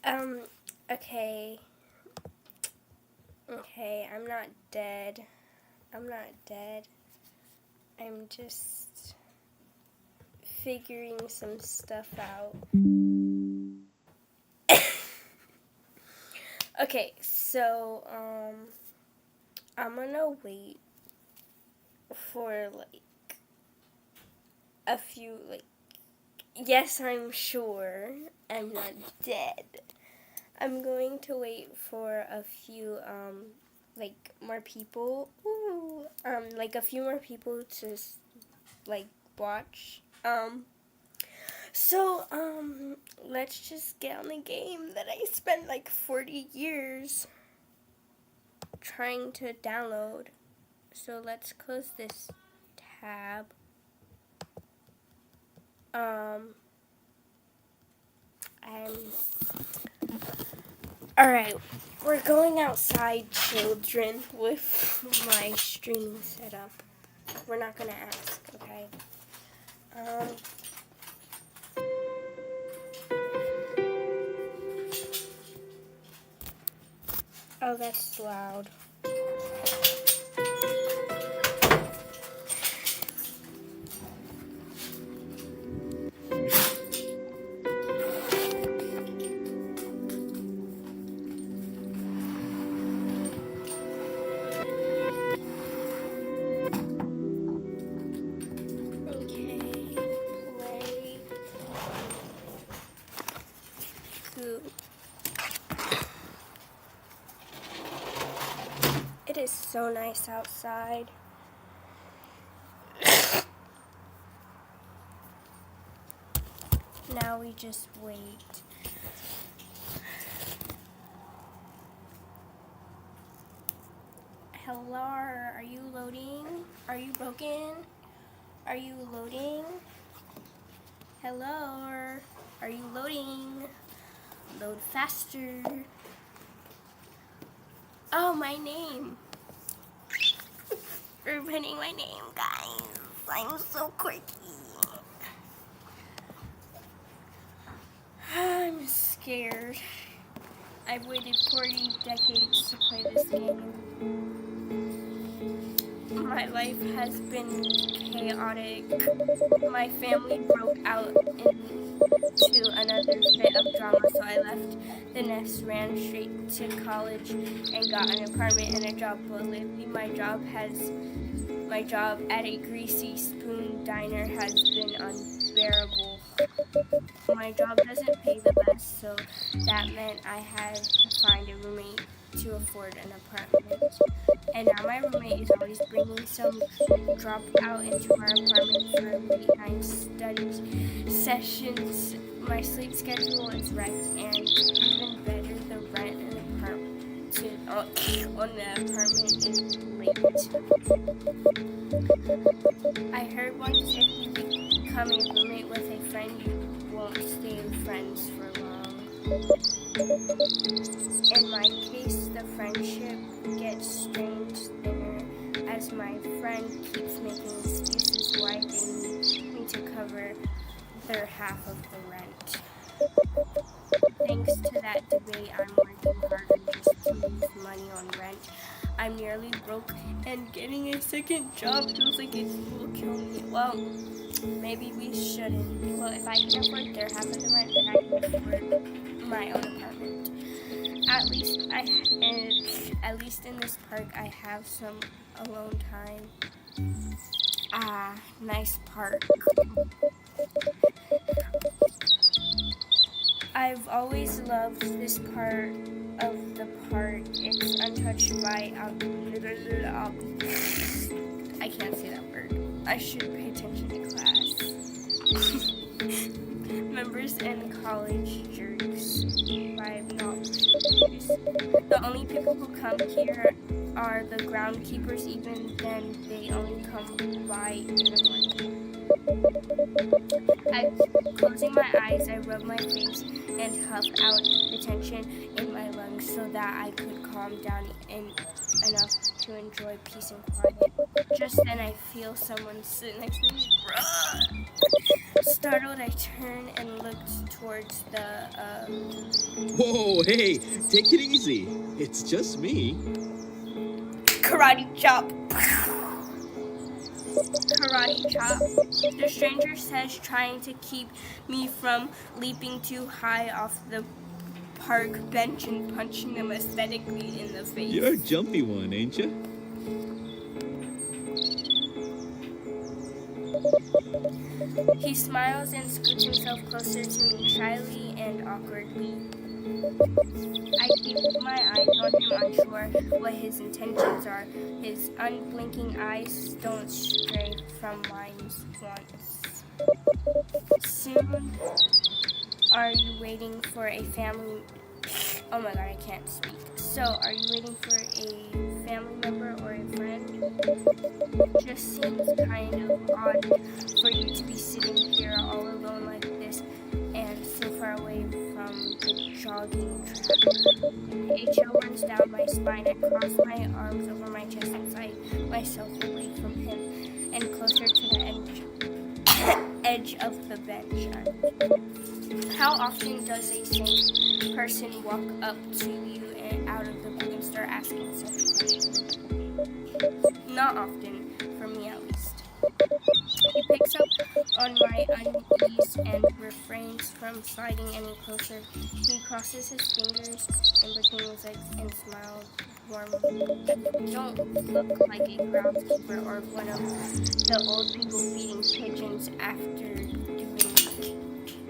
Um, okay. Okay, I'm not dead. I'm not dead. I'm just figuring some stuff out. Okay, so, I'm gonna wait for, a few, yes, I'm sure I'm not dead. I'm going to wait for a few, more people. Ooh, a few more people to, like, watch. Let's just get on the game that I spent like 40 years trying to download. So let's close this tab. I'm Alright, we're going outside, children, with my streaming setup. We're not gonna ask, okay? Oh, that's loud. Okay, play. Good. It is so nice outside. Now we just wait. Hello, are you loading? Are you broken? Are you loading? Hello, are you loading? Load faster. Oh, my name. We're putting my name, guys. I'm so quirky. I'm scared. I've waited 40 decades to play this game. My life has been chaotic. My family broke out into another fit of drama, so I left the nest, ran straight to college, and got an apartment and a job. But lately, my job at a greasy spoon diner has been unbearable. My job doesn't pay the best, so that meant I had to find a roommate to afford an apartment. And now my roommate is always bringing some dropout into our apartment for late night study sessions. My sleep schedule is wrecked, and even better, the rent on the apartment is late. I heard once if you become a roommate with a friend, you won't stay friends for long. In my case, the friendship gets strained thinner as my friend keeps making excuses why they need me to cover their half of the rent. Thanks to that debate, I'm working harder just to lose money on rent. I'm nearly broke, and getting a second job feels like it will kill me. Well, maybe we shouldn't. Well, if I can afford their half of the rent, then I can afford my own apartment. At least in this park, I have some alone time. Ah, nice park. I've always loved this part of the park. It's untouched by I can't say that word. I should pay attention to class. Members and college jerks. I'm not confused. The only people who come here are the groundkeepers. Even then, they only come by in the morning. Closing my eyes, I rub my face and huff out the tension in my lungs so that I could calm down enough to enjoy peace and quiet. Just then, I feel someone sit next to me. Startled, I turned and looked towards the. Whoa, hey, take it easy. It's just me. Karate chop. Karate chop. The stranger says, trying to keep me from leaping too high off the park bench and punching them aesthetically in the face. You're a jumpy one, ain't you? He smiles and scoots himself closer to me, shyly and awkwardly. I keep my eyes on him, unsure what his intentions are. His unblinking eyes don't stray from mine once. Soon, are you waiting for a family? Oh my god, I can't speak. So, are you waiting for a family member or a friend? Just seems kind of odd for you to be sitting here all alone like this and so far away from the jogging track. A chill runs down my spine. I cross my arms over my chest and slide myself away from him and closer to the edge of the bench. How often does a sane person walk up to you and out of the blue and start asking such questions? Not often, for me at least. He picks up on my unease and refrains from sliding any closer. He crosses his fingers in between his legs and smiles warmly. You don't look like a groundskeeper or one of the old people feeding pigeons after doing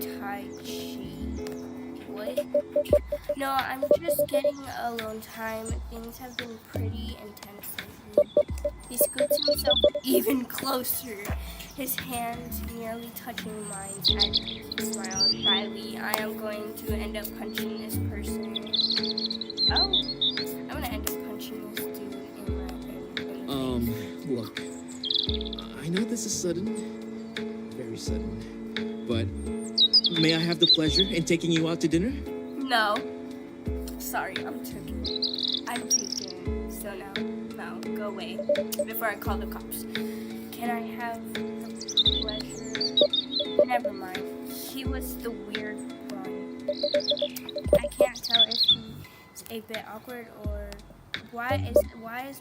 Tai Chi. What? No, I'm just getting alone time. Things have been pretty intense lately. He scoots himself even closer, his hands nearly touching mine as he smiles shyly. I am going to end up punching this person. Oh, I'm going to end up punching this dude in the face. Look, I know this is sudden, very sudden, but may I have the pleasure in taking you out to dinner? No. Sorry, I'm taking. So no, go away before I call the cops. Can I have the pleasure? Never mind. He was the weird one. I can't tell if he's a bit awkward or why is this?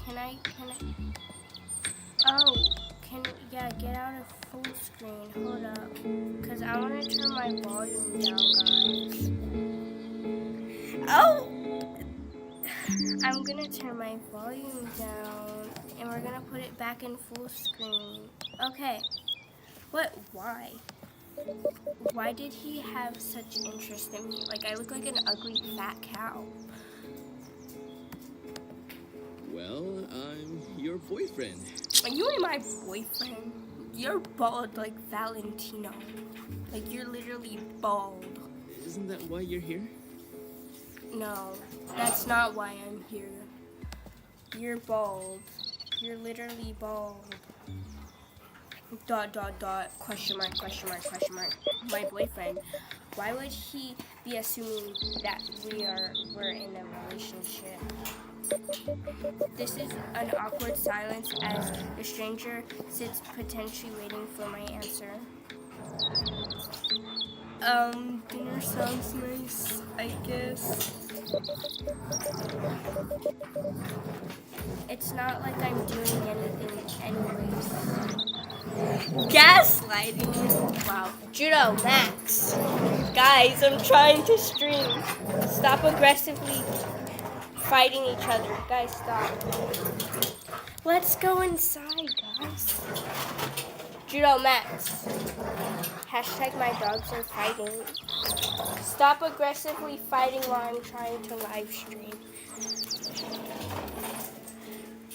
Can I? Oh, get out of full screen. Hold up, cause I want to turn my volume down, guys. Oh. I'm gonna turn my volume down and we're gonna put it back in full screen. Okay. What? Why? Why did he have such interest in me? Like, I look like an ugly fat cow. Well, I'm your boyfriend. You ain't my boyfriend. You're bald like Valentino. Like, you're literally bald. Isn't that why you're here? No, that's not why I'm here. You're bald. You're literally bald. ... Question mark. My boyfriend. Why would he be assuming that we're in a relationship? This is an awkward silence as the stranger sits potentially waiting for my answer. Dinner sounds nice, I guess. It's not like I'm doing anything anyways. Gaslighting? Wow. Judo Max. Guys, I'm trying to stream. Stop aggressively fighting each other. Guys, stop. Let's go inside, guys. Judo Max. Hashtag my dogs are fighting. Stop aggressively fighting while I'm trying to live stream.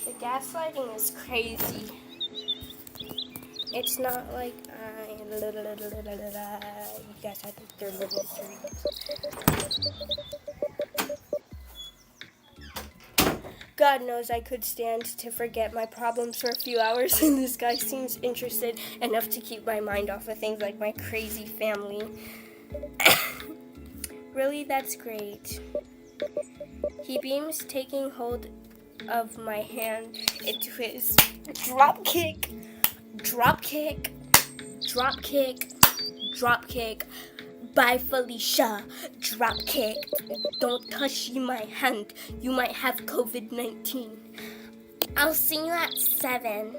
The gaslighting is crazy. It's not like you guys had to throw little streams. God knows I could stand to forget my problems for a few hours, and this guy seems interested enough to keep my mind off of things like my crazy family. Really, that's great. He beams, taking hold of my hand into his drop kick, drop kick, drop kick, drop kick. Bye, Felicia. Drop kick. Don't touch my hand. You might have COVID-19. I'll see you at 7.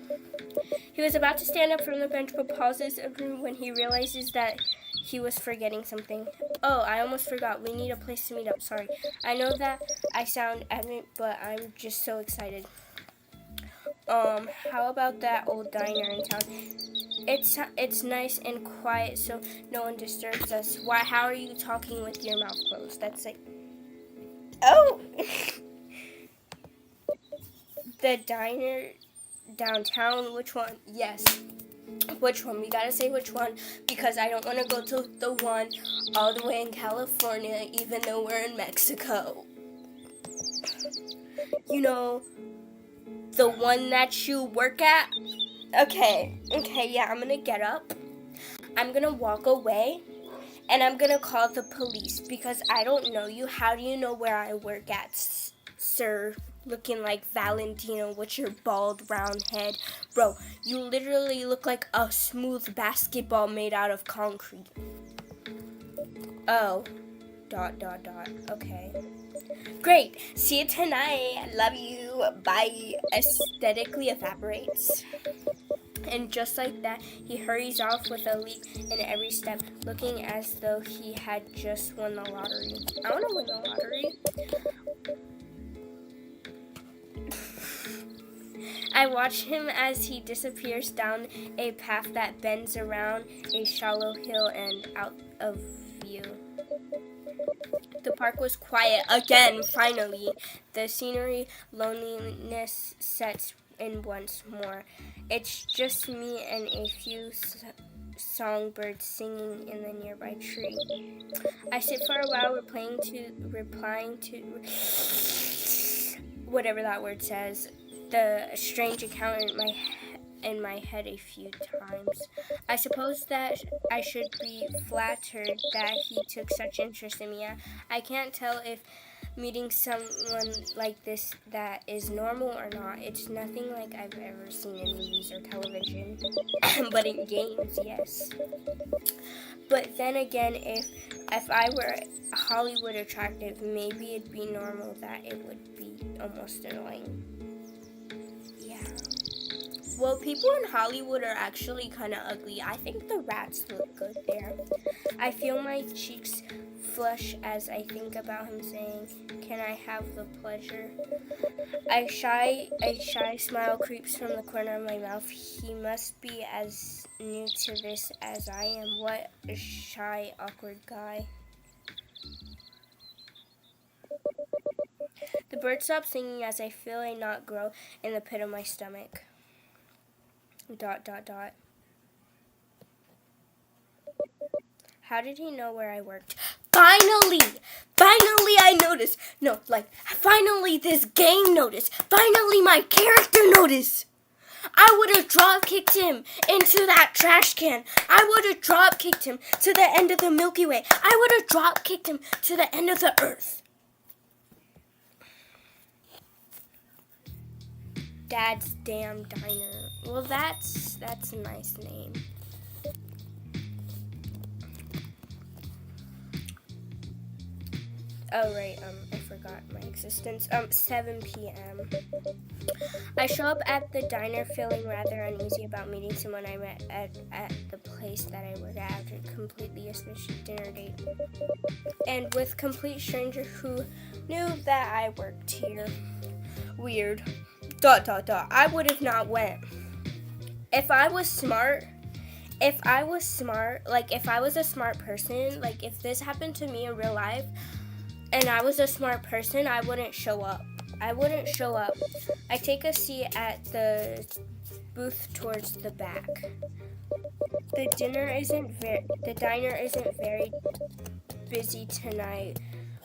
He was about to stand up from the bench, but pauses when he realizes that he was forgetting something. Oh, I almost forgot. We need a place to meet up. Sorry. I know that I sound adamant, but I'm just so excited. How about that old diner in town? It's nice and quiet, so no one disturbs us. Why? How are you talking with your mouth closed? That's like, oh, the diner downtown. Which one? Yes. Which one? We gotta say which one, because I don't want to go to the one all the way in California, even though we're in Mexico. You know, the one that you work at? Okay, yeah, I'm gonna get up. I'm gonna walk away, and I'm gonna call the police, because I don't know you. How do you know where I work at, sir? Looking like Valentino with your bald, round head. Bro, you literally look like a smooth basketball made out of concrete. Oh. ... Okay. Great. See you tonight. Love you. Bye. Aesthetically evaporates. And just like that, he hurries off with a leap in every step, looking as though he had just won the lottery. I want to win the lottery. I watch him as he disappears down a path that bends around a shallow hill and out of view. The park was quiet again, finally. The scenery, loneliness sets in once more. It's just me and a few songbirds singing in the nearby tree. I sit for a while, replying to whatever that word says, the strange account in my head a few times. I suppose that I should be flattered that he took such interest in me. I can't tell if meeting someone like this that is normal or not. It's nothing like I've ever seen in movies or television, but in games, yes. But then again, if I were Hollywood attractive, maybe it'd be normal that it would be almost annoying. Yeah. Well, people in Hollywood are actually kind of ugly. I think the rats look good there. I feel my cheeks flush as I think about him saying, "Can I have the pleasure?" A shy smile creeps from the corner of my mouth. He must be as new to this as I am. What a shy, awkward guy. The bird stops singing as I feel a knot grow in the pit of my stomach. ... How did he know where I worked? Finally I noticed. No, like, finally this game noticed. Finally my character noticed. I would have drop kicked him into that trash can. I would have drop kicked him to the end of the Milky Way. I would have drop kicked him to the end of the earth. Dad's Damn Diner. Well, that's a nice name. Oh, right, I forgot my existence. 7 p.m. I show up at the diner feeling rather uneasy about meeting someone I met at the place that I work at after a completely official dinner date. And with complete stranger who knew that I worked here. Weird. ... I would have not went. If I was smart, like if I was a smart person, like if this happened to me in real life, and I was a smart person, I wouldn't show up. I take a seat at the booth towards the back. The diner isn't very busy tonight.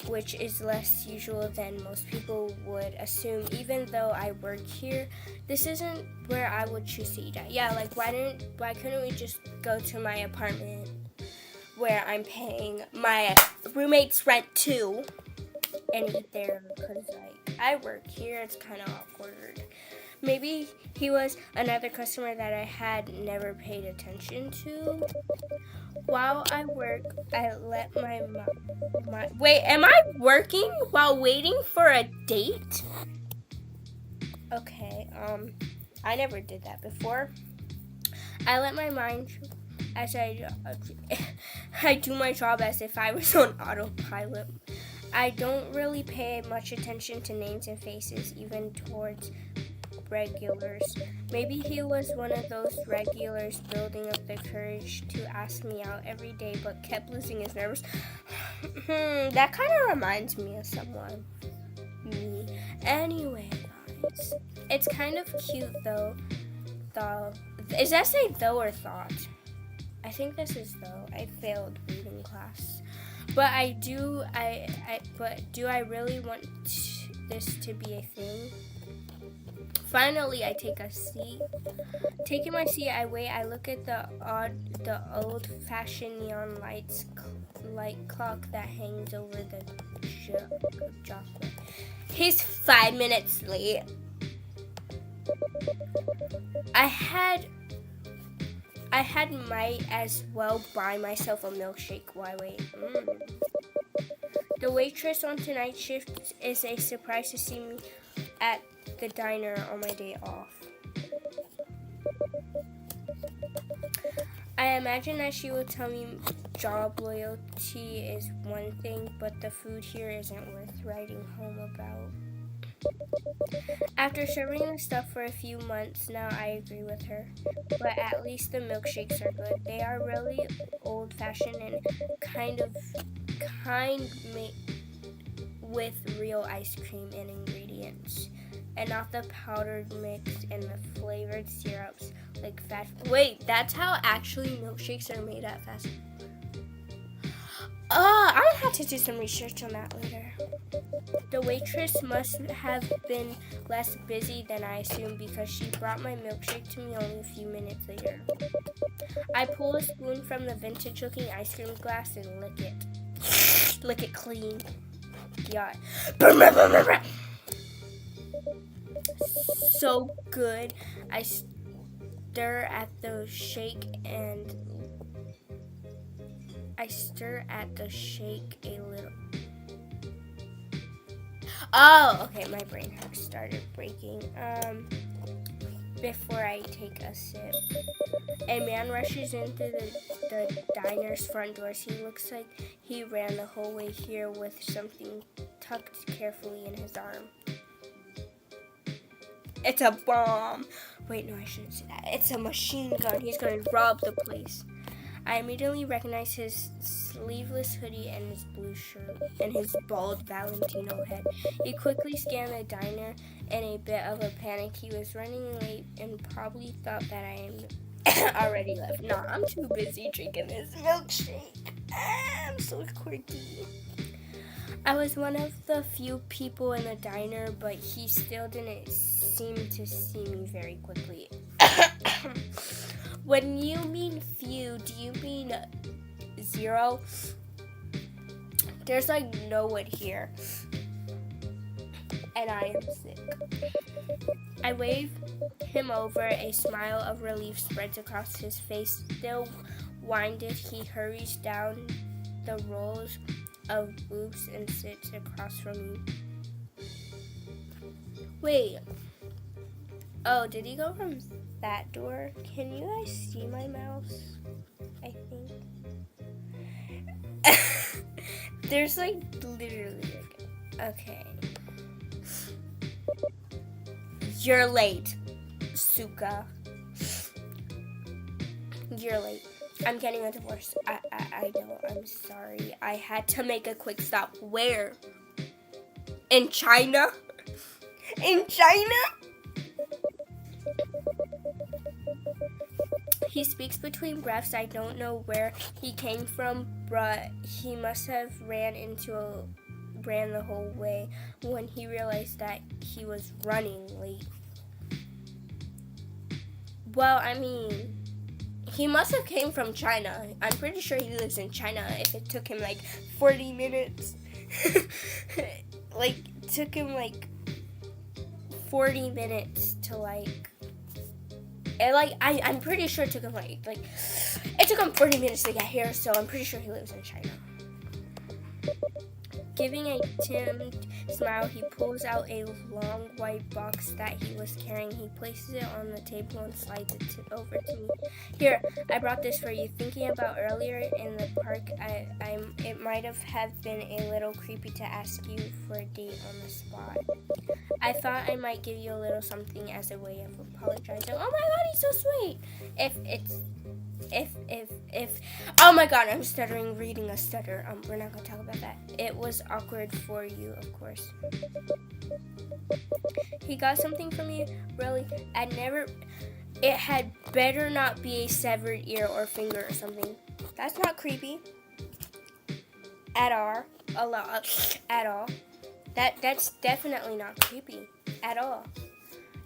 which is less usual than most people would assume. Even though I work here, this isn't where I would choose to eat at. Yeah, like why couldn't we just go to my apartment where I'm paying my roommate's rent too and eat there? Because like I work here, it's kind of awkward. Maybe he was another customer that I had never paid attention to. While I work, I let my wait, am I working while waiting for a date? Okay, I never did that before. I let my mind as I do my job as if I was on autopilot. I don't really pay much attention to names and faces, even towards regulars. Maybe he was one of those regulars building up the courage to ask me out every day but kept losing his nerves. That kind of reminds me of someone. Me. Anyway, guys. It's kind of cute though. Is that say though or thought? I think this is though. I failed reading class. But do I really want this to be a thing? Finally, I take a seat. Taking my seat, I wait. I look at the old-fashioned neon light clock that hangs over the jockey. He's 5 minutes late. I might as well buy myself a milkshake while I wait. The waitress on tonight's shift is a surprise to see me at the diner on my day off. I imagine that she will tell me job loyalty is one thing, but the food here isn't worth writing home about. After serving the stuff for a few months now, I agree with her. But at least the milkshakes are good. They are really old-fashioned and kind made with real ice cream and ingredients, and not the powdered mix and the flavored syrups like fast. Wait, that's how actually milkshakes are made at fast food. I'm gonna have to do some research on that later. The waitress must have been less busy than I assumed because she brought my milkshake to me only a few minutes later. I pull a spoon from the vintage-looking ice cream glass and lick it. Lick it clean. Yeah. So good. I stir at the shake a little. Oh, okay, my brain has started breaking. Before I take a sip. A man rushes into the diner's front doors. He looks like he ran the whole way here with something tucked carefully in his arm. It's a bomb. Wait, no, I shouldn't say that. It's a machine gun. He's going to rob the place. I immediately recognize his sleeveless hoodie and his blue shirt and his bald Valentino head. He quickly scanned the diner in a bit of a panic. He was running late and probably thought that I am already left. No, I'm too busy drinking this milkshake. I'm so quirky. I was one of the few people in the diner, but he still didn't seem to see me very quickly. When you mean few, do you mean 0? There's like no one here. And I am sick. I wave him over. A smile of relief spreads across his face. Still winded, he hurries down the rows of booths and sits across from me. Wait. Oh, did he go from that door? Can you guys see my mouse? I think. There's like literally like, okay. You're late, Suka. You're late. I'm getting a divorce. I know. I'm sorry. I had to make a quick stop. Where? In China? In China? He speaks between breaths. I don't know where he came from, but he must have ran into ran the whole way when he realized that he was running late. Well, I mean, he must have came from China. I'm pretty sure he lives in China if it took him like 40 minutes. Like, took him like 40 minutes to I'm pretty sure it took him it took him 40 minutes to get here, so I'm pretty sure he lives in China. Giving a timid smile, he pulls out a long white box that he was carrying. He places it on the table and slides it over to me. Here, I brought this for you. Thinking about earlier in the park, it might have been a little creepy to ask you for a date on the spot. I thought I might give you a little something as a way of apologizing. Oh my god, he's so sweet! Oh my god, I'm stuttering, reading a stutter. We're not gonna talk about that. It was awkward for you, of course. He got something from you? Really? It had better not be a severed ear or finger or something. That's not creepy. At all. That's definitely not creepy. At all.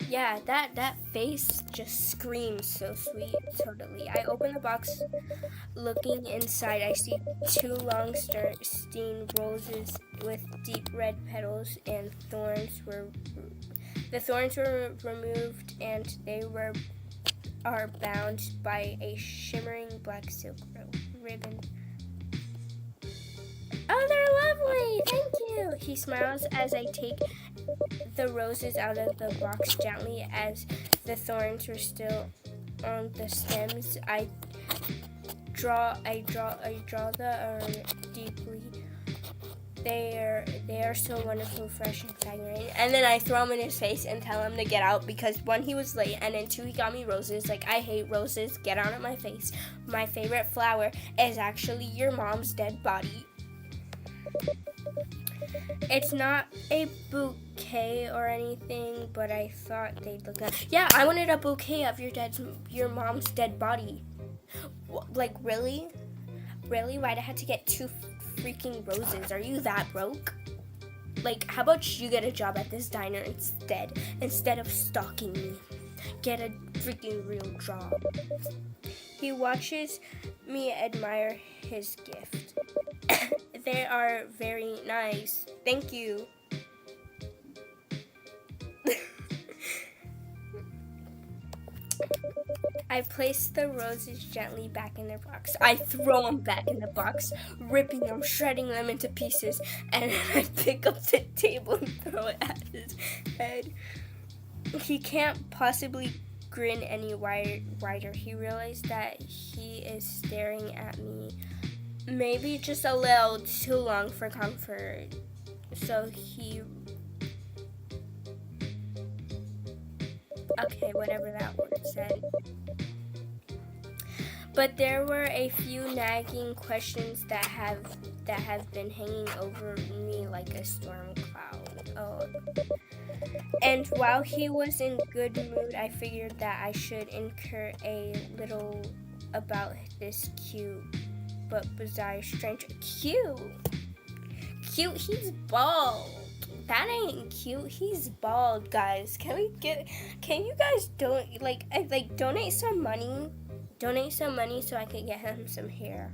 Yeah, that face just screams so sweet, totally. I open the box. Looking inside, I see 2 long steen roses with deep red petals and thorns. The thorns were removed and they are bound by a shimmering black silk ribbon. Oh, they're lovely! Thank you! He smiles as I take the roses out of the box gently as the thorns were still on the stems. I draw the deeply. They are so wonderful, fresh and fragrant. And then I throw them in his face and tell him to get out because 1, he was late, and then 2, he got me roses. Like, I hate roses. Get out of my face. My favorite flower is actually your mom's dead body. It's not a bouquet or anything, but I thought they'd look nice. Yeah, I wanted a bouquet of your mom's dead body. Like, really? Really? Why'd I have to get 2 freaking roses? Are you that broke? Like, how about you get a job at this diner instead of stalking me? Get a freaking real job. He watches me admire his gift. They are very nice. Thank you. I place the roses gently back in their box. I throw them back in the box, ripping them, shredding them into pieces, and I pick up the table and throw it at his head. He can't possibly grin any wider. He realized that he is staring at me maybe just a little too long for comfort. So okay, whatever that word said. But there were a few nagging questions that have been hanging over me like a storm cloud. Oh. And while he was in good mood, I figured that I should inquire a little about this cute but bizarre stranger. Cute, he's bald. That ain't cute. He's bald, guys. Can you guys donate some money? Donate some money so I can get him some hair.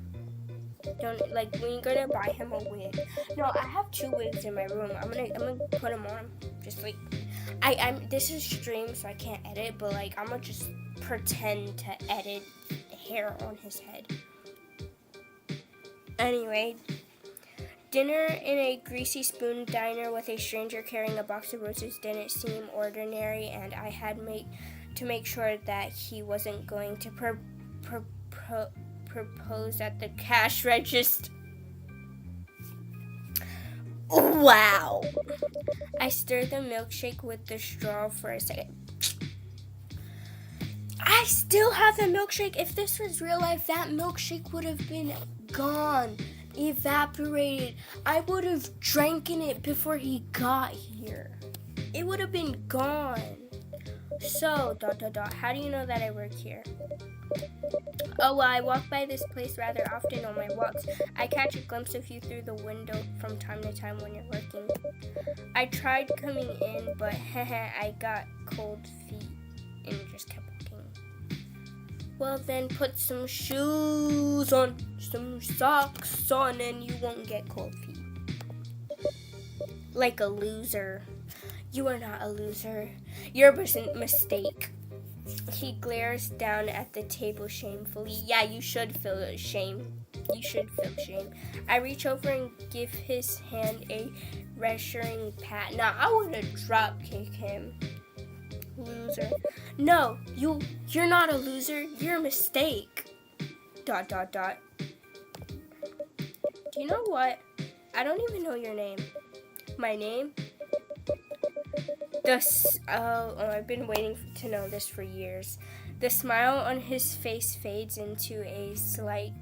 We're gonna buy him a wig. No, I have 2 wigs in my room. I'm gonna put them on. Just like this is stream, so I can't edit, but I'm gonna just pretend to edit hair on his head. Anyway, dinner in a greasy spoon diner with a stranger carrying a box of roses didn't seem ordinary, and I had to make sure that he wasn't going to propose at the cash register. Wow! I stirred the milkshake with the straw for a second. I still have the milkshake. If this was real life, that milkshake would have been gone, evaporated. I would have drank it before he got here. It would have been gone. So, dot dot dot, how do you know that I work here? Oh, well, I walk by this place rather often on my walks. I catch a glimpse of you through the window from time to time when you're working. I tried coming in, but I got cold feet and just kept walking. Well, then put some shoes on, some socks on, and you won't get cold feet. Like a loser. You are not a loser. You're a mistake. He glares down at the table shamefully. Yeah, you should feel shame. You should feel shame. I reach over and give his hand a reassuring pat. Now, I would have drop kicked him. Loser. No, you're not a loser. You're a mistake. Dot dot dot. Do you know what? I don't even know your name. My name? I've been waiting to know this for years. The smile on his face fades into a slight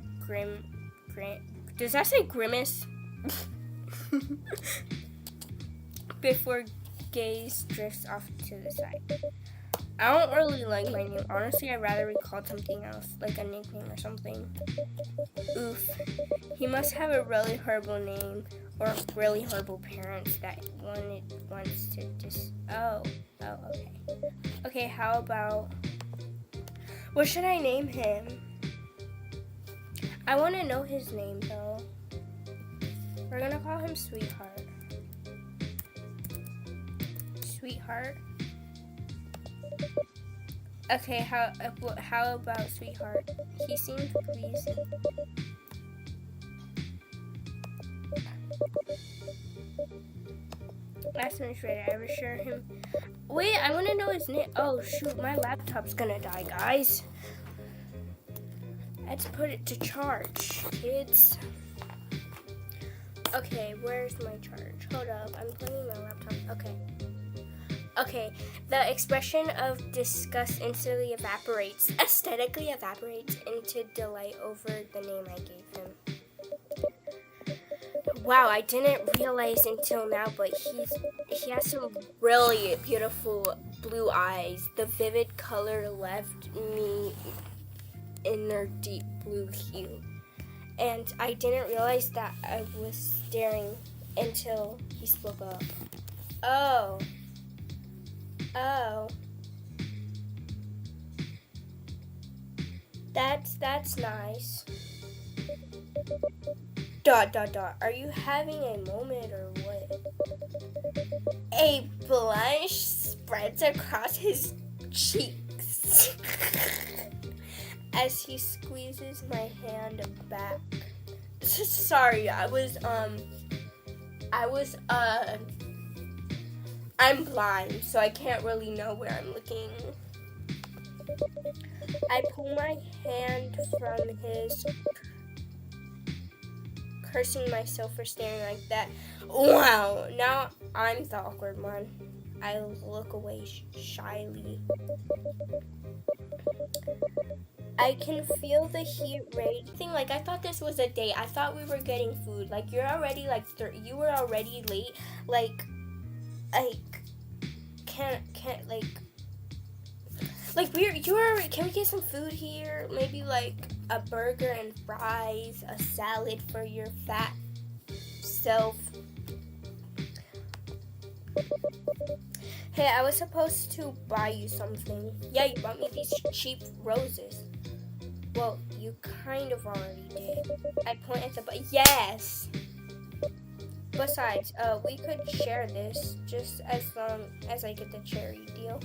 does that say grimace? Before gaze drifts off to the side. I don't really like my name. Honestly, I'd rather be called something else, like a nickname or something. Oof. He must have a really horrible name or really horrible parents that wants to just... Oh, okay. Okay, how about... What should I name him? I want to know his name, though. We're going to call him Sweetheart. Sweetheart? Okay, how about Sweetheart? He seems pleased. Last minute ready. I reassure him. Wait, I want to know his name. Oh shoot, my laptop's gonna die, guys. Let's put it to charge, kids. Okay, where's my charge? Hold up, I'm plugging my laptop. Okay, the expression of disgust instantly aesthetically evaporates into delight over the name I gave him. Wow, I didn't realize until now, but he has some really beautiful blue eyes. The vivid color left me in their deep blue hue. And I didn't realize that I was staring until he spoke up. Oh. That's nice. ... Are you having a moment or what? A blush spreads across his cheeks as he squeezes my hand back. Sorry, I'm blind, so I can't really know where I'm looking. I pull my hand from his, cursing myself for staring like that. Wow, now I'm the awkward one. I look away shyly. I can feel the heat radiating. Like, I thought this was a date. I thought we were getting food. Like, you're already you were already late. Can we get some food here? Maybe like a burger and fries, a salad for your fat self. Hey, I was supposed to buy you something. Yeah, you bought me these cheap roses. Well, you kind of already did. I point at the yes. Besides, we could share this just as long as I get the cherry deal.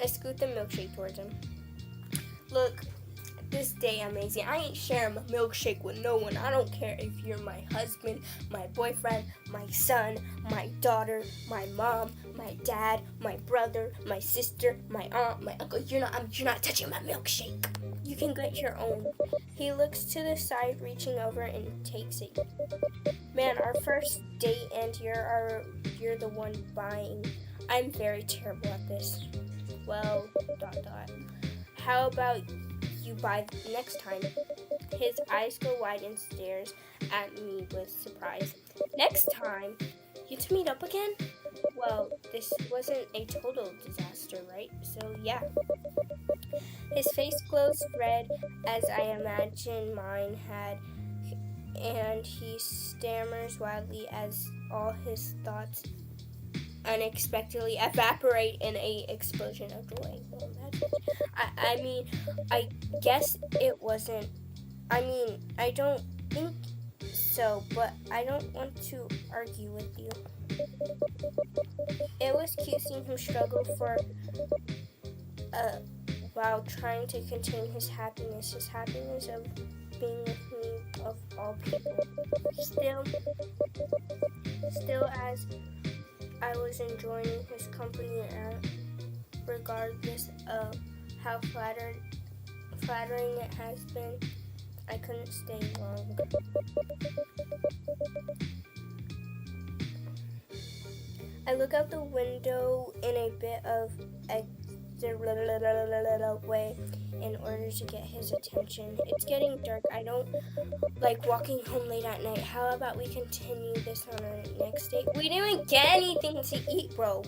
I scoot the milkshake towards him. Look, this day amazing. I ain't sharing my milkshake with no one. I don't care if you're my husband, my boyfriend, my son, my daughter, my mom, my dad, my brother, my sister, my aunt, my uncle. You're not touching my milkshake. You can get your own. He looks to the side, reaching over and takes it. Man, our first date and you're the one buying. I'm very terrible at this. Well, ... How about you by next time. His eyes go wide and stares at me with surprise. Next time? You two meet up again? Well, this wasn't a total disaster, right? So, yeah. His face glows red as I imagine mine had, and he stammers wildly as all his thoughts unexpectedly evaporate in a explosion of joy. Well, I mean, I guess it wasn't. I mean, I don't think so, but I don't want to argue with you. It was cute seeing him struggle for while trying to contain his happiness of being with me of all people. Still as I was enjoying his company, regardless of how flattering it has been, I couldn't stay long. I look out the window in a bit of a way in order to get his attention. It's getting dark. I don't like walking home late at night. How about we continue this on our next date? We didn't even get anything to eat, bro.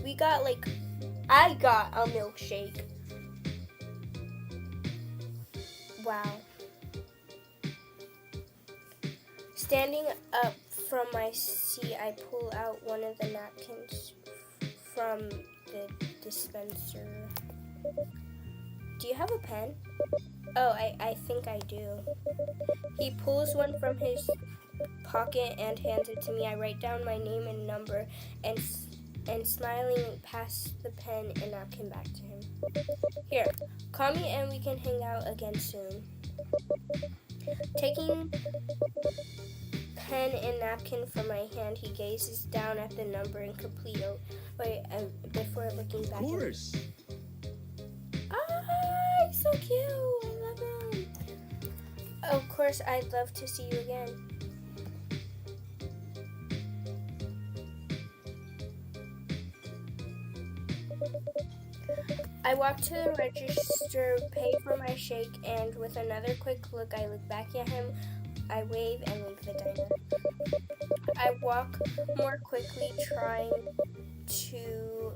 I got a milkshake. Wow. Standing up from my seat, I pull out one of the napkins from the dispenser. Do you have a pen? Oh, I think I do. He pulls one from his pocket and hands it to me. I write down my name and number and smiling pass the pen and napkin back to him. Here, call me and we can hang out again soon. Taking pen and napkin from my hand, he gazes down at the number in complete before looking back. Of course. He's so cute. I love him. Of course, I'd love to see you again. I walk to the register, pay for my shake, and with another quick look, I look back at him. I wave and leave the diner. I walk more quickly, trying to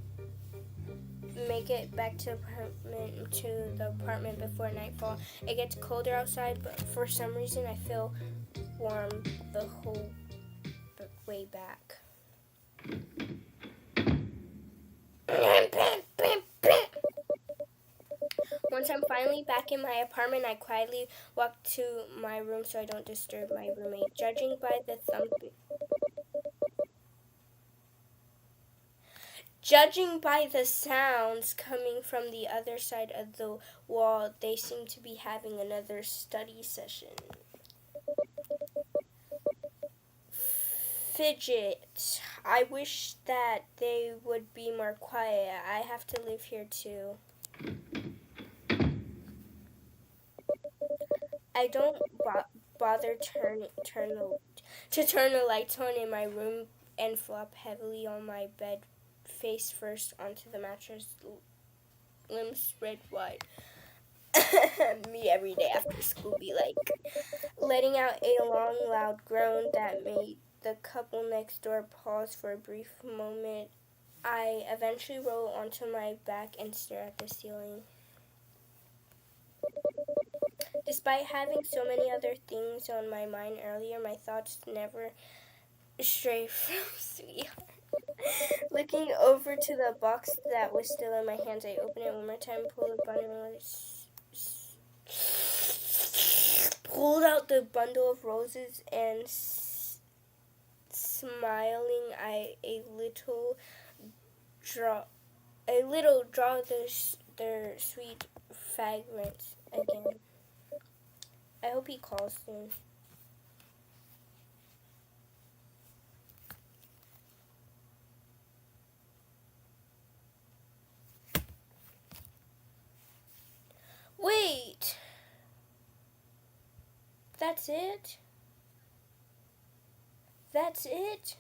make it back to the apartment before nightfall. It gets colder outside, but for some reason I feel warm the whole way back. Once I'm finally back in my apartment, I quietly walk to my room so I don't disturb my roommate. Judging by the sounds coming from the other side of the wall, they seem to be having another study session. Fidget. I wish that they would be more quiet. I have to live here too. I don't bother to turn the lights on in my room and flop heavily on my bed, face first onto the mattress, limbs spread wide. Me every day after school be like, letting out a long, loud groan that made the couple next door pause for a brief moment. I eventually roll onto my back and stare at the ceiling. Despite having so many other things on my mind earlier, my thoughts never stray from sweetheart. Looking over to the box that was still in my hands, I open it one more time, pulled out the bundle of roses, and smiling, I a little draw their sweet fragrance again. I hope he calls soon. Wait! That's it? That's it?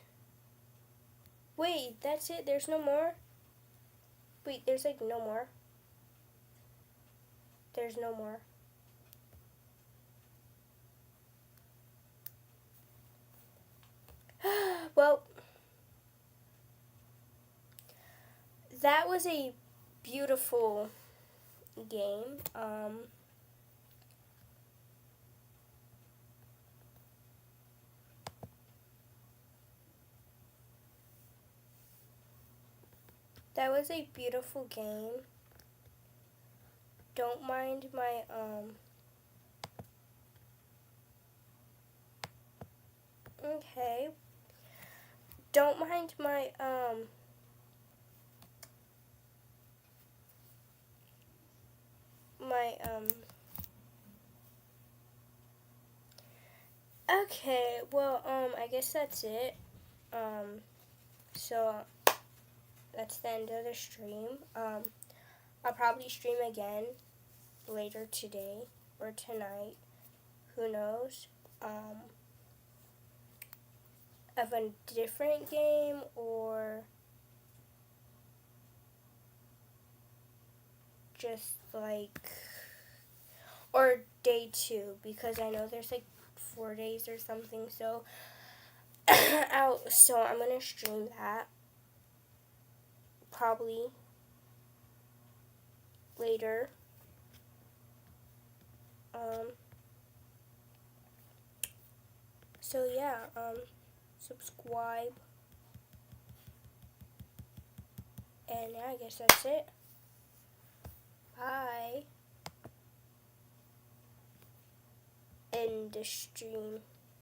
Wait, that's it? There's no more? Wait, there's like no more. There's no more. well, that was a beautiful game. That was a beautiful game. Don't mind my, okay. Don't mind my, my, okay, well, I guess that's it. So that's the end of the stream. I'll probably stream again later today or tonight. Who knows? Of a different game or just like, or day 2, because I know there's like 4 days or something, so so I'm gonna stream that probably later. So yeah, subscribe, and yeah, I guess that's it. Bye. End the stream.